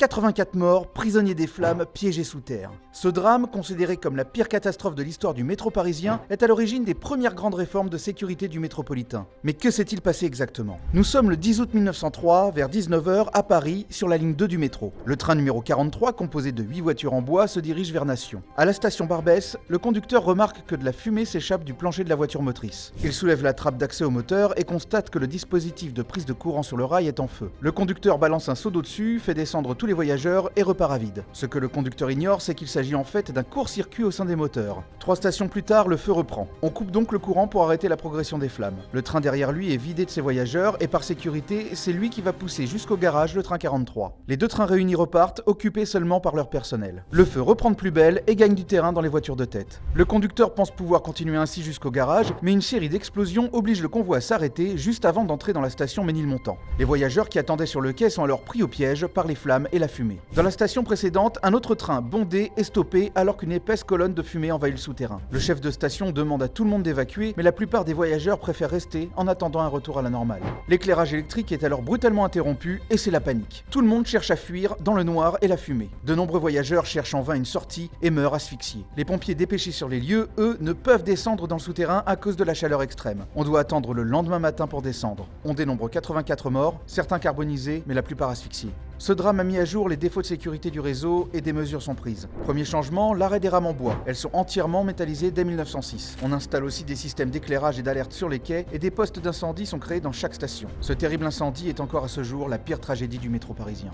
84 morts, prisonniers des flammes, piégés sous terre. Ce drame, considéré comme la pire catastrophe de l'histoire du métro parisien, est à l'origine des premières grandes réformes de sécurité du métropolitain. Mais que s'est-il passé exactement? Nous sommes le 10 août 1903, vers 19h, à Paris, sur la ligne 2 du métro. Le train numéro 43, composé de 8 voitures en bois, se dirige vers Nation. À la station Barbès, le conducteur remarque que de la fumée s'échappe du plancher de la voiture motrice. Il soulève la trappe d'accès au moteur et constate que le dispositif de prise de courant sur le rail est en feu. Le conducteur balance un seau d'eau dessus, fait descendre tous les voyageurs et repart à vide. Ce que le conducteur ignore, c'est qu'il s'agit en fait d'un court-circuit au sein des moteurs. 3 stations plus tard, le feu reprend. On coupe donc le courant pour arrêter la progression des flammes. Le train derrière lui est vidé de ses voyageurs et par sécurité, c'est lui qui va pousser jusqu'au garage le train 43. Les 2 trains réunis repartent, occupés seulement par leur personnel. Le feu reprend de plus belle et gagne du terrain dans les voitures de tête. Le conducteur pense pouvoir continuer ainsi jusqu'au garage, mais une série d'explosions oblige le convoi à s'arrêter juste avant d'entrer dans la station Ménilmontant. Les voyageurs qui attendaient sur le quai sont alors pris au piège par les flammes et la fumée. Dans la station précédente, un autre train bondé est stoppé alors qu'une épaisse colonne de fumée envahit le souterrain. Le chef de station demande à tout le monde d'évacuer, mais la plupart des voyageurs préfèrent rester en attendant un retour à la normale. L'éclairage électrique est alors brutalement interrompu et c'est la panique. Tout le monde cherche à fuir dans le noir et la fumée. De nombreux voyageurs cherchent en vain une sortie et meurent asphyxiés. Les pompiers dépêchés sur les lieux, eux, ne peuvent descendre dans le souterrain à cause de la chaleur extrême. On doit attendre le lendemain matin pour descendre. On dénombre 84 morts, certains carbonisés, mais la plupart asphyxiés. Ce drame a mis à jour les défauts de sécurité du réseau et des mesures sont prises. Premier changement, l'arrêt des rames en bois. Elles sont entièrement métallisées dès 1906. On installe aussi des systèmes d'éclairage et d'alerte sur les quais et des postes d'incendie sont créés dans chaque station. Ce terrible incendie est encore à ce jour la pire tragédie du métro parisien.